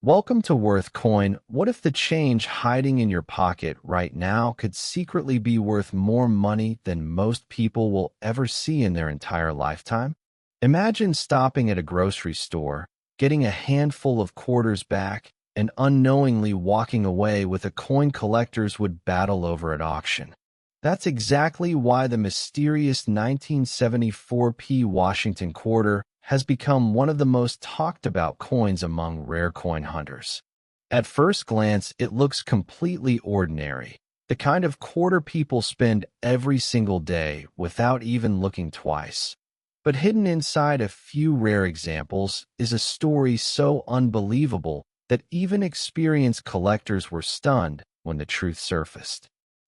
Welcome to Worth Coin. What if the change hiding in your pocket right now could secretly be worth more money than most people will ever see in their entire lifetime? Imagine stopping at a grocery store, getting a handful of quarters back, and unknowingly walking away with a coin collectors would battle over at auction. That's exactly why the mysterious 1974p Washington quarter has become one of the most talked about coins among rare coin hunters. At first glance, it looks completely ordinary, the kind of quarter people spend every single day without even looking twice. But hidden inside a few rare examples is a story so unbelievable that even experienced collectors were stunned when the truth surfaced.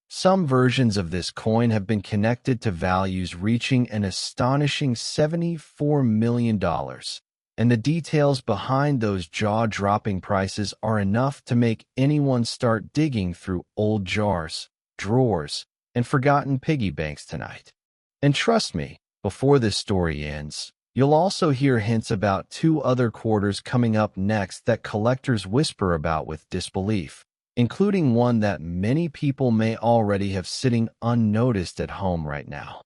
Some versions of this coin have been connected to values reaching an astonishing $74 million, and the details behind those jaw-dropping prices are enough to make anyone start digging through old jars, drawers, and forgotten piggy banks tonight. And trust me, before this story ends, you'll also hear hints about two other quarters coming up next that collectors whisper about with disbelief, including one that many people may already have sitting unnoticed at home right now.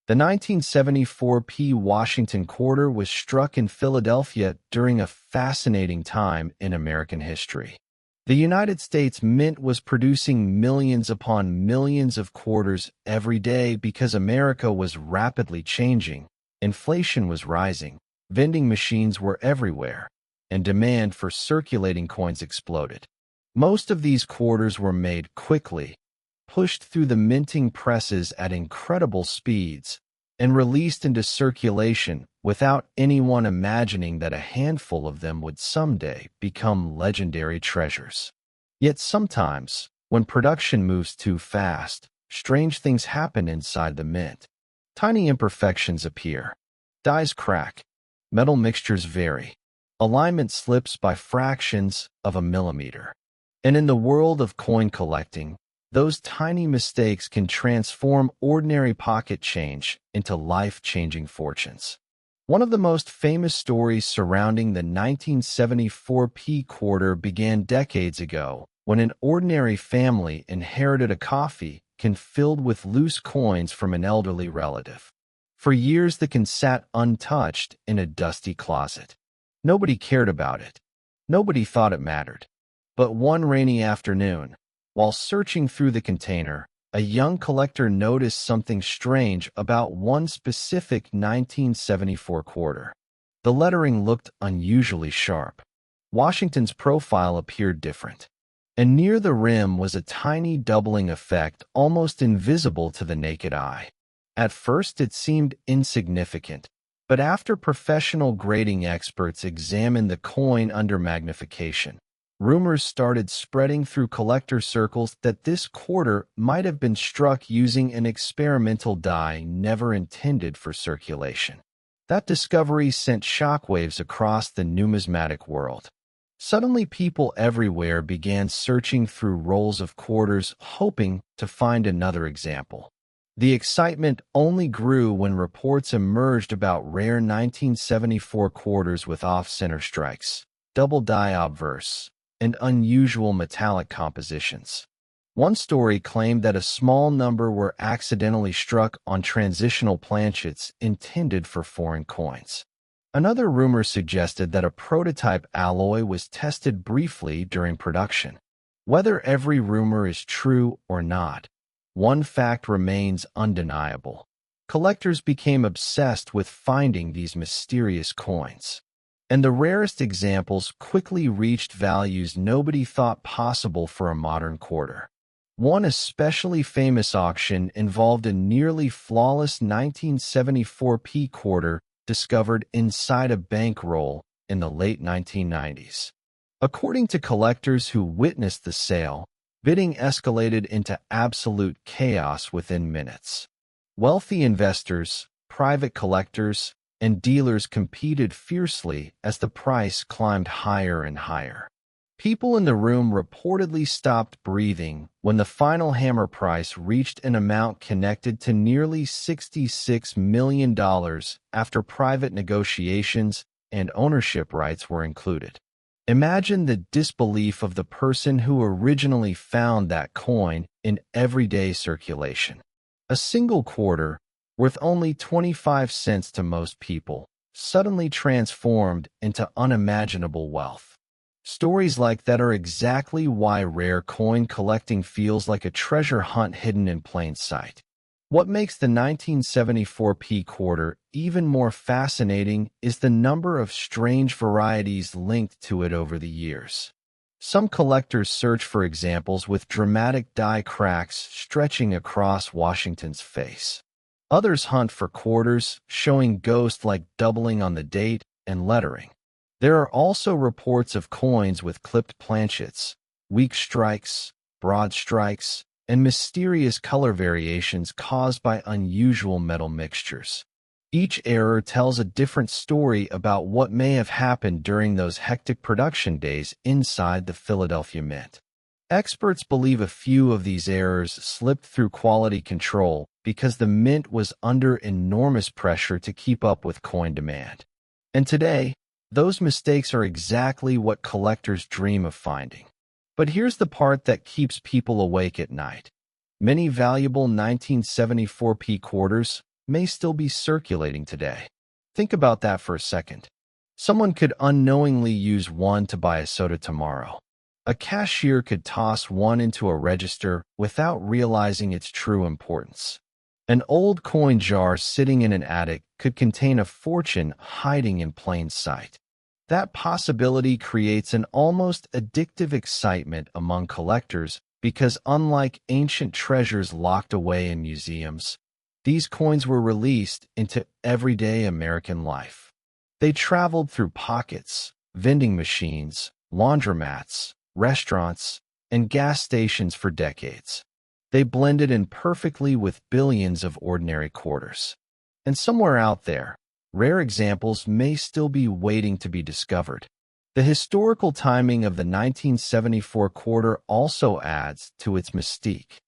The 1974p Washington quarter was struck in Philadelphia during a fascinating time in American history. The United States Mint was producing millions upon millions of quarters every day because America was rapidly changing, inflation was rising, vending machines were everywhere, and demand for circulating coins exploded. Most of these quarters were made quickly, pushed through the minting presses at incredible speeds, and released into circulation without anyone imagining that a handful of them would someday become legendary treasures. Yet sometimes, when production moves too fast, strange things happen inside the mint. Tiny imperfections appear. Dies crack. Metal mixtures vary. Alignment slips by fractions of a millimeter. And in the world of coin collecting, those tiny mistakes can transform ordinary pocket change into life-changing fortunes. One of the most famous stories surrounding the 1974p quarter began decades ago when an ordinary family inherited a coffee can filled with loose coins from an elderly relative. For years, the can sat untouched in a dusty closet. Nobody cared about it. Nobody thought it mattered. But one rainy afternoon, while searching through the container, a young collector noticed something strange about one specific 1974 quarter. The lettering looked unusually sharp. Washington's profile appeared different, and near the rim was a tiny doubling effect almost invisible to the naked eye. At first it seemed insignificant, but after professional grading experts examined the coin under magnification, rumors started spreading through collector circles that this quarter might have been struck using an experimental die never intended for circulation. That discovery sent shockwaves across the numismatic world. Suddenly, people everywhere began searching through rolls of quarters, hoping to find another example. The excitement only grew when reports emerged about rare 1974 quarters with off-center strikes, double die obverse, and unusual metallic compositions. One story claimed that a small number were accidentally struck on transitional planchets intended for foreign coins. Another rumor suggested that a prototype alloy was tested briefly during production. Whether every rumor is true or not, one fact remains undeniable. Collectors became obsessed with finding these mysterious coins, and the rarest examples quickly reached values nobody thought possible for a modern quarter. One especially famous auction involved a nearly flawless 1974p quarter discovered inside a bankroll in the late 1990s. According to collectors who witnessed the sale, bidding escalated into absolute chaos within minutes. Wealthy investors, private collectors, and dealers competed fiercely as the price climbed higher and higher. People in the room reportedly stopped breathing when the final hammer price reached an amount connected to nearly $66 million after private negotiations and ownership rights were included. Imagine the disbelief of the person who originally found that coin in everyday circulation. A single quarter, worth only 25 cents to most people, suddenly transformed into unimaginable wealth. Stories like that are exactly why rare coin collecting feels like a treasure hunt hidden in plain sight. What makes the 1974 P quarter even more fascinating is the number of strange varieties linked to it over the years. Some collectors search for examples with dramatic die cracks stretching across Washington's face. Others hunt for quarters showing ghost-like doubling on the date and lettering. There are also reports of coins with clipped planchets, weak strikes, broad strikes, and mysterious color variations caused by unusual metal mixtures. Each error tells a different story about what may have happened during those hectic production days inside the Philadelphia Mint. Experts believe a few of these errors slipped through quality control because the Mint was under enormous pressure to keep up with coin demand. And today, those mistakes are exactly what collectors dream of finding. But here's the part that keeps people awake at night. Many valuable 1974 P quarters may still be circulating today. Think about that for a second. Someone could unknowingly use one to buy a soda tomorrow. A cashier could toss one into a register without realizing its true importance. An old coin jar sitting in an attic could contain a fortune hiding in plain sight. That possibility creates an almost addictive excitement among collectors because unlike ancient treasures locked away in museums, these coins were released into everyday American life. They traveled through pockets, vending machines, laundromats, restaurants, and gas stations for decades. They blended in perfectly with billions of ordinary quarters. And somewhere out there, rare examples may still be waiting to be discovered. The historical timing of the 1974 quarter also adds to its mystique.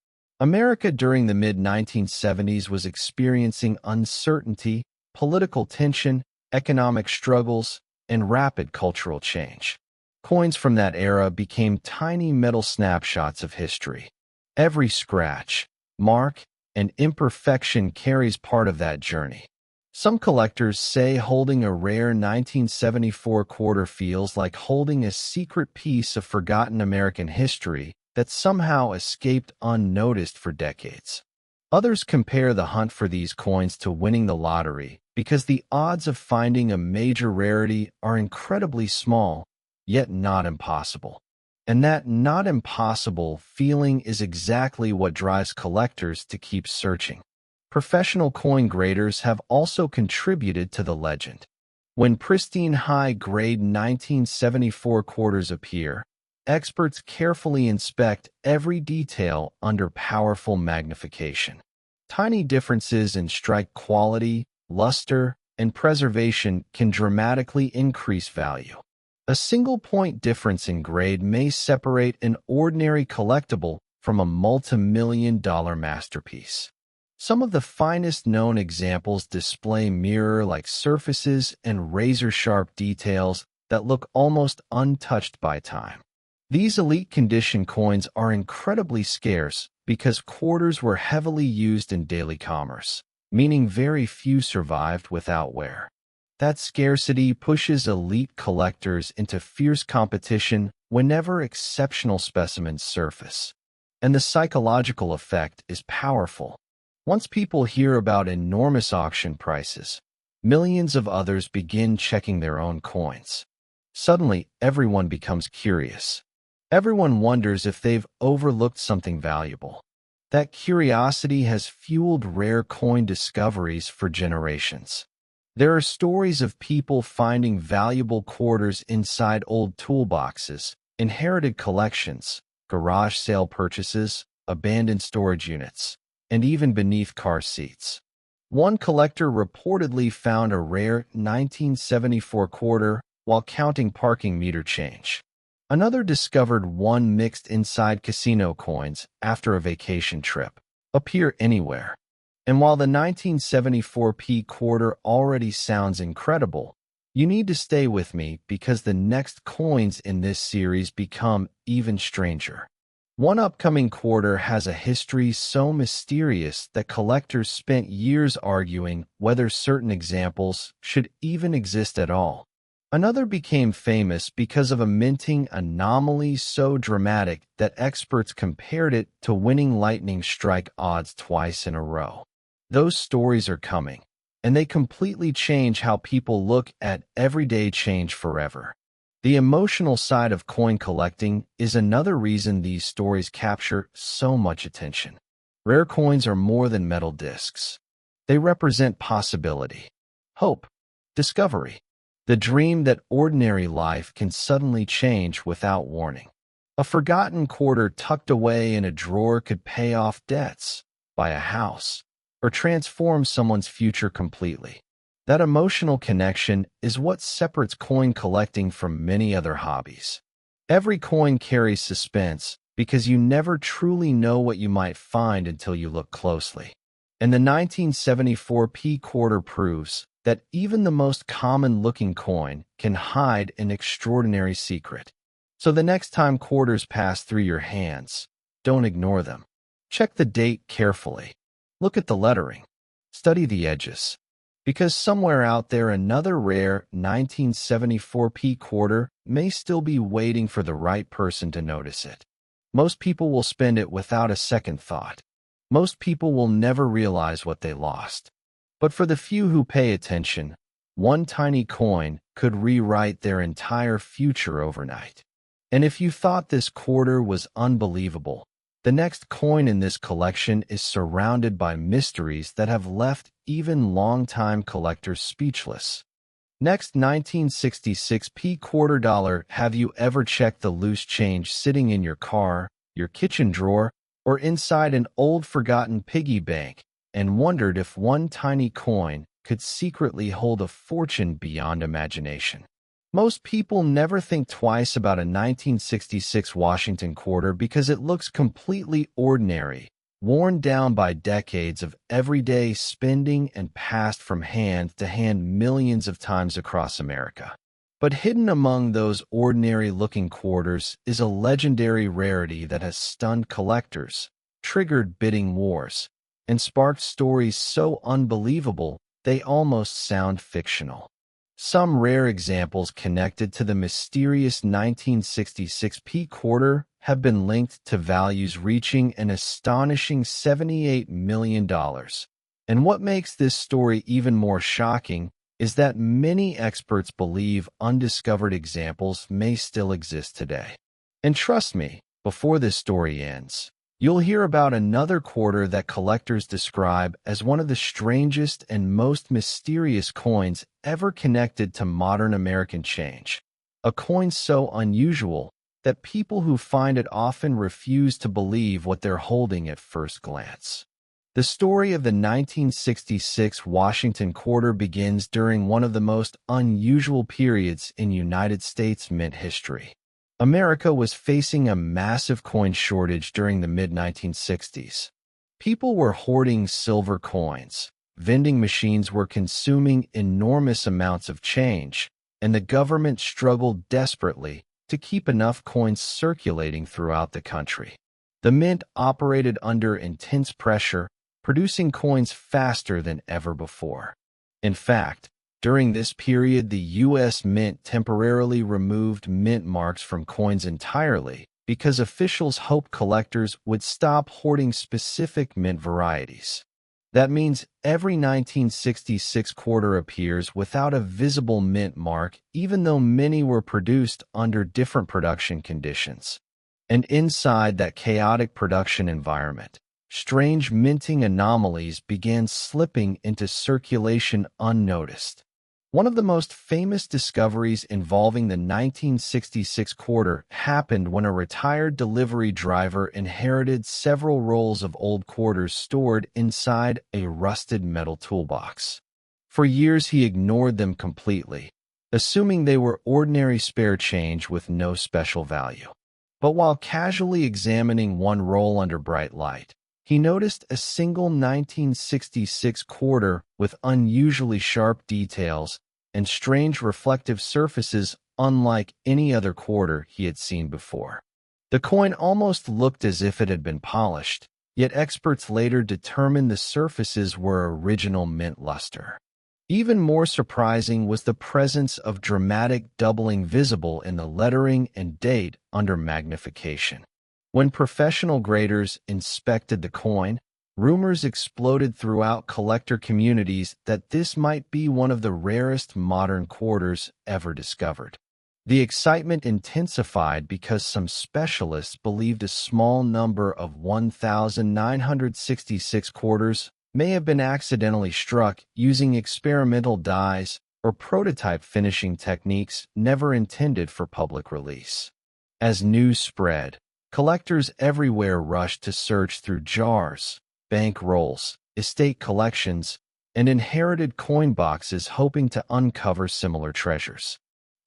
America during the mid-1970s was experiencing uncertainty, political tension, economic struggles, and rapid cultural change. Coins from that era became tiny metal snapshots of history. Every scratch, mark, and imperfection carries part of that journey. Some collectors say holding a rare 1974 quarter feels like holding a secret piece of forgotten American history that somehow escaped unnoticed for decades. Others compare the hunt for these coins to winning the lottery because the odds of finding a major rarity are incredibly small, yet not impossible. And that not impossible feeling is exactly what drives collectors to keep searching. Professional coin graders have also contributed to the legend. When pristine high-grade 1974 quarters appear, experts carefully inspect every detail under powerful magnification. Tiny differences in strike quality, luster, and preservation can dramatically increase value. A single-point difference in grade may separate an ordinary collectible from a multi-million-dollar masterpiece. Some of the finest known examples display mirror-like surfaces and razor-sharp details that look almost untouched by time. These elite condition coins are incredibly scarce because quarters were heavily used in daily commerce, meaning very few survived without wear. That scarcity pushes elite collectors into fierce competition whenever exceptional specimens surface. And the psychological effect is powerful. Once people hear about enormous auction prices, millions of others begin checking their own coins. Suddenly, everyone becomes curious. Everyone wonders if they've overlooked something valuable. That curiosity has fueled rare coin discoveries for generations. There are stories of people finding valuable quarters inside old toolboxes, inherited collections, garage sale purchases, abandoned storage units, and even beneath car seats. One collector reportedly found a rare 1974 quarter while counting parking meter change. Another discovered one mixed inside casino coins after a vacation trip. Appear anywhere. And while the 1974 P quarter already sounds incredible, You need to stay with me because the next coins in this series become even stranger. One upcoming quarter has a history so mysterious that collectors spent years arguing whether certain examples should even exist at all. Another became famous because of a minting anomaly so dramatic that experts compared it to winning lightning strike odds twice in a row. Those stories are coming, and they completely change how people look at everyday change forever. The emotional side of coin collecting is another reason these stories capture so much attention. Rare coins are more than metal discs. They represent possibility, hope, discovery, the dream that ordinary life can suddenly change without warning. A forgotten quarter tucked away in a drawer could pay off debts, buy a house, or transform someone's future completely. That emotional connection is what separates coin collecting from many other hobbies. Every coin carries suspense because you never truly know what you might find until you look closely. And the 1974 P quarter proves that even the most common-looking coin can hide an extraordinary secret. So the next time quarters pass through your hands, don't ignore them. Check the date carefully. Look at the lettering. Study the edges. Because somewhere out there another rare 1974 P quarter may still be waiting for the right person to notice it. Most people will spend it without a second thought. Most people will never realize what they lost. But for the few who pay attention, one tiny coin could rewrite their entire future overnight. And if you thought this quarter was unbelievable, the next coin in this collection is surrounded by mysteries that have left even longtime collectors speechless. Next, 1966 P quarter dollar. Have you ever checked the loose change sitting in your car, your kitchen drawer, or inside an old forgotten piggy bank, and wondered if one tiny coin could secretly hold a fortune beyond imagination? Most people never think twice about a 1966 Washington quarter because it looks completely ordinary, worn down by decades of everyday spending and passed from hand to hand millions of times across America. But hidden among those ordinary-looking quarters is a legendary rarity that has stunned collectors, triggered bidding wars, and sparked stories so unbelievable they almost sound fictional. Some rare examples connected to the mysterious 1966 P quarter have been linked to values reaching an astonishing $78 million. And what makes this story even more shocking is that many experts believe undiscovered examples may still exist today. And trust me, before this story ends, you'll hear about another quarter that collectors describe as one of the strangest and most mysterious coins ever connected to modern American change. A coin so unusual that people who find it often refuse to believe what they're holding at first glance. The story of the 1966 Washington quarter begins during one of the most unusual periods in United States mint history. America was facing a massive coin shortage during the mid-1960s. People were hoarding silver coins, vending machines were consuming enormous amounts of change, and the government struggled desperately to keep enough coins circulating throughout the country. The mint operated under intense pressure, producing coins faster than ever before. In fact, during this period, the U.S. Mint temporarily removed mint marks from coins entirely because officials hoped collectors would stop hoarding specific mint varieties. That means every 1966 quarter appears without a visible mint mark, even though many were produced under different production conditions. And inside that chaotic production environment, strange minting anomalies began slipping into circulation unnoticed. One of the most famous discoveries involving the 1966 quarter happened when a retired delivery driver inherited several rolls of old quarters stored inside a rusted metal toolbox. For years he ignored them completely, assuming they were ordinary spare change with no special value. But while casually examining one roll under bright light, he noticed a single 1966 quarter with unusually sharp details and strange reflective surfaces unlike any other quarter he had seen before. The coin almost looked as if it had been polished, yet experts later determined the surfaces were original mint luster. Even more surprising was the presence of dramatic doubling visible in the lettering and date under magnification. When professional graders inspected the coin, rumors exploded throughout collector communities that this might be one of the rarest modern quarters ever discovered. The excitement intensified because some specialists believed a small number of 1,966 quarters may have been accidentally struck using experimental dies or prototype finishing techniques never intended for public release. As news spread, collectors everywhere rushed to search through jars, bank rolls, estate collections, and inherited coin boxes hoping to uncover similar treasures.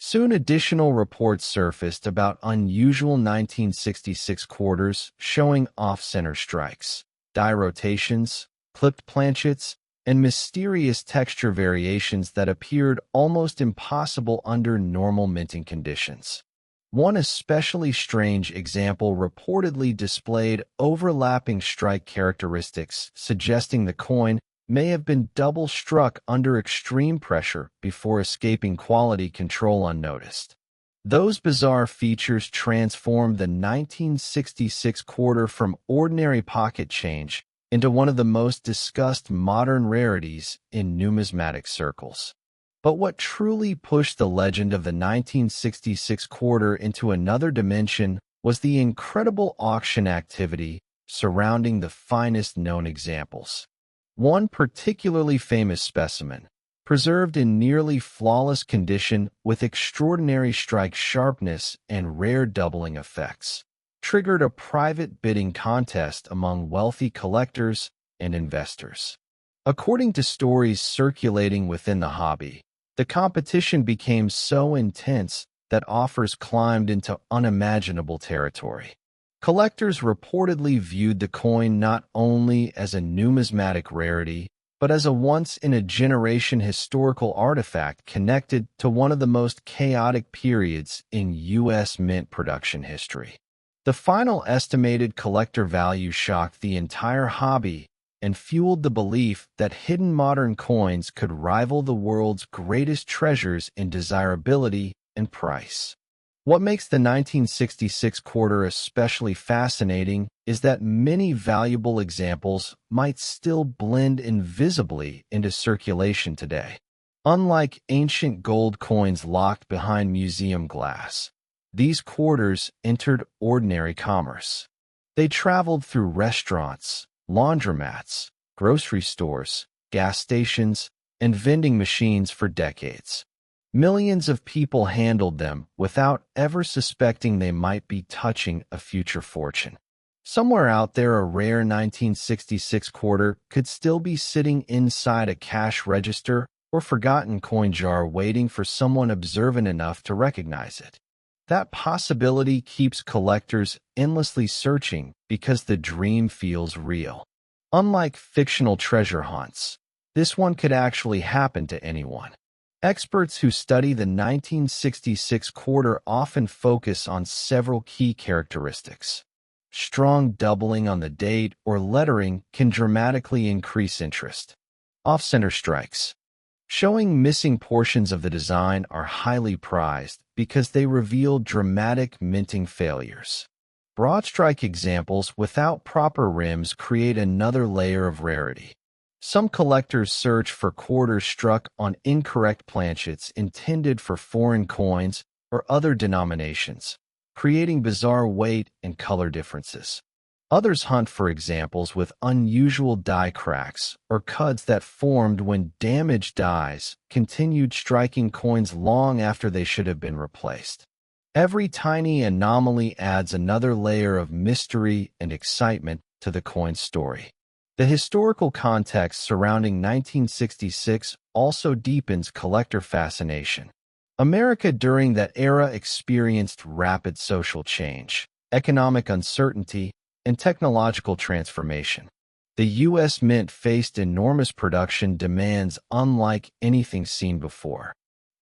Soon additional reports surfaced about unusual 1966 quarters showing off-center strikes, die rotations, clipped planchets, and mysterious texture variations that appeared almost impossible under normal minting conditions. One especially strange example reportedly displayed overlapping strike characteristics, suggesting the coin may have been double struck under extreme pressure before escaping quality control unnoticed. Those bizarre features transformed the 1966 quarter from ordinary pocket change into one of the most discussed modern rarities in numismatic circles. But what truly pushed the legend of the 1966 quarter into another dimension was the incredible auction activity surrounding the finest known examples. One particularly famous specimen, preserved in nearly flawless condition with extraordinary strike sharpness and rare doubling effects, triggered a private bidding contest among wealthy collectors and investors. According to stories circulating within the hobby, the competition became so intense that offers climbed into unimaginable territory. Collectors reportedly viewed the coin not only as a numismatic rarity, but as a once-in-a-generation historical artifact connected to one of the most chaotic periods in U.S. mint production history. The final estimated collector value shocked the entire hobby and fueled the belief that hidden modern coins could rival the world's greatest treasures in desirability and price. What makes the 1966 quarter especially fascinating is that many valuable examples might still blend invisibly into circulation today. Unlike ancient gold coins locked behind museum glass, these quarters entered ordinary commerce. They traveled through restaurants, laundromats, grocery stores, gas stations, and vending machines for decades. Millions of people handled them without ever suspecting they might be touching a future fortune. Somewhere out there, a rare 1966 quarter could still be sitting inside a cash register or forgotten coin jar waiting for someone observant enough to recognize it. That possibility keeps collectors endlessly searching because the dream feels real. Unlike fictional treasure hunts, this one could actually happen to anyone. Experts who study the 1966 quarter often focus on several key characteristics. Strong doubling on the date or lettering can dramatically increase interest. Off-center strikes, showing missing portions of the design, are highly prized because they reveal dramatic minting failures. Broad strike examples without proper rims create another layer of rarity. Some collectors search for quarters struck on incorrect planchets intended for foreign coins or other denominations, creating bizarre weight and color differences. Others hunt for examples with unusual die cracks or cuds that formed when damaged dies continued striking coins long after they should have been replaced. Every tiny anomaly adds another layer of mystery and excitement to the coin story. The historical context surrounding 1966 also deepens collector fascination. America during that era experienced rapid social change, economic uncertainty, and technological transformation. The U.S. Mint faced enormous production demands unlike anything seen before.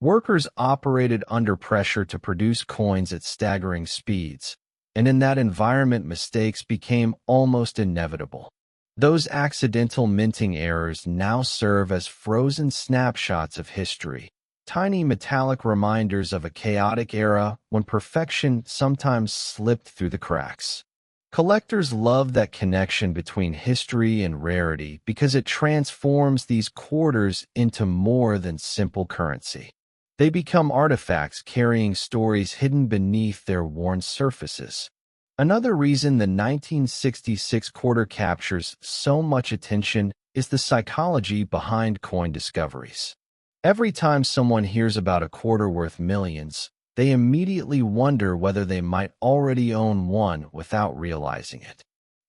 Workers operated under pressure to produce coins at staggering speeds, and in that environment mistakes became almost inevitable. Those accidental minting errors now serve as frozen snapshots of history, tiny metallic reminders of a chaotic era when perfection sometimes slipped through the cracks. Collectors love that connection between history and rarity because it transforms these quarters into more than simple currency. They become artifacts carrying stories hidden beneath their worn surfaces. Another reason the 1966 quarter captures so much attention is the psychology behind coin discoveries. Every time someone hears about a quarter worth millions, they immediately wonder whether they might already own one without realizing it.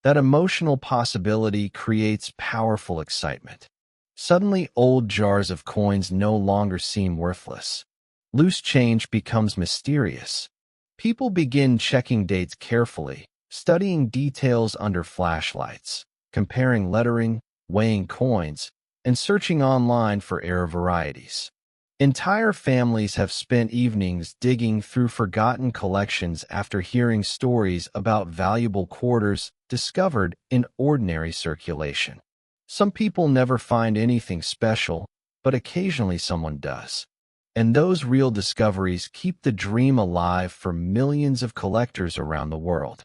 That emotional possibility creates powerful excitement. Suddenly, old jars of coins no longer seem worthless. Loose change becomes mysterious. People begin checking dates carefully, studying details under flashlights, comparing lettering, weighing coins, and searching online for rare varieties. Entire families have spent evenings digging through forgotten collections after hearing stories about valuable quarters discovered in ordinary circulation. Some people never find anything special, but occasionally someone does. And those real discoveries keep the dream alive for millions of collectors around the world.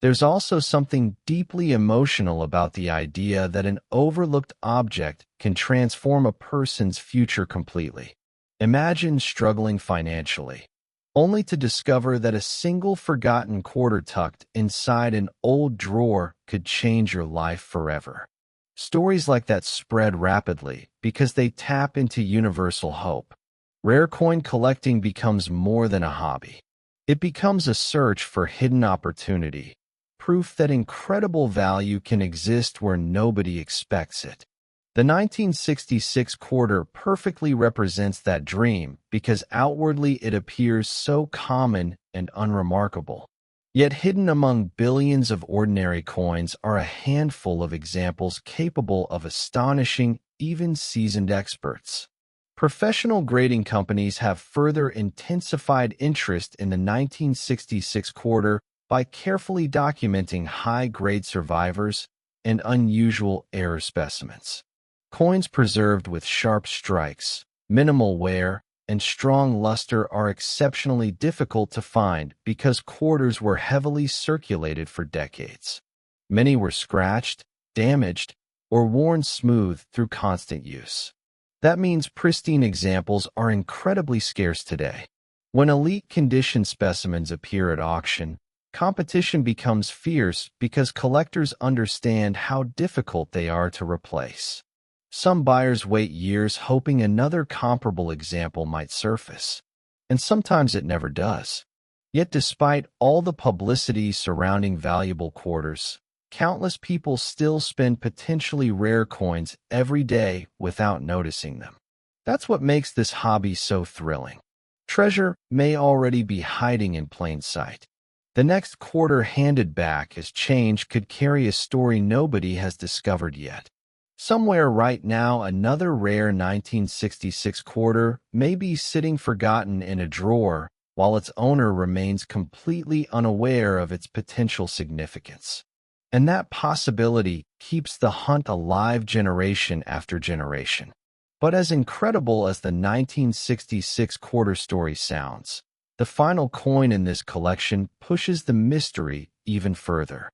There's also something deeply emotional about the idea that an overlooked object can transform a person's future completely. Imagine struggling financially, only to discover that a single forgotten quarter tucked inside an old drawer could change your life forever. Stories like that spread rapidly because they tap into universal hope. Rare coin collecting becomes more than a hobby. It becomes a search for hidden opportunity, proof that incredible value can exist where nobody expects it. The 1966 quarter perfectly represents that dream because outwardly it appears so common and unremarkable. Yet hidden among billions of ordinary coins are a handful of examples capable of astonishing even seasoned experts. Professional grading companies have further intensified interest in the 1966 quarter by carefully documenting high-grade survivors and unusual error specimens. Coins preserved with sharp strikes, minimal wear, and strong luster are exceptionally difficult to find because quarters were heavily circulated for decades. Many were scratched, damaged, or worn smooth through constant use. That means pristine examples are incredibly scarce today. When elite condition specimens appear at auction, competition becomes fierce because collectors understand how difficult they are to replace. Some buyers wait years hoping another comparable example might surface, and sometimes it never does. Yet despite all the publicity surrounding valuable quarters, countless people still spend potentially rare coins every day without noticing them. That's what makes this hobby so thrilling. Treasure may already be hiding in plain sight. The next quarter handed back as change could carry a story nobody has discovered yet. Somewhere right now, another rare 1966 quarter may be sitting forgotten in a drawer while its owner remains completely unaware of its potential significance. And that possibility keeps the hunt alive generation after generation. But as incredible as the 1966 quarter story sounds, the final coin in this collection pushes the mystery even further.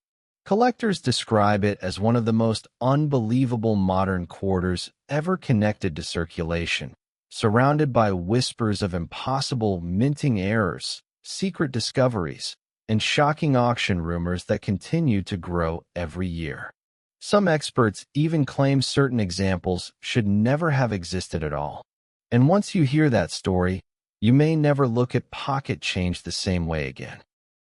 Collectors describe it as one of the most unbelievable modern quarters ever connected to circulation, surrounded by whispers of impossible minting errors, secret discoveries, and shocking auction rumors that continue to grow every year. Some experts even claim certain examples should never have existed at all. And once you hear that story, you may never look at pocket change the same way again.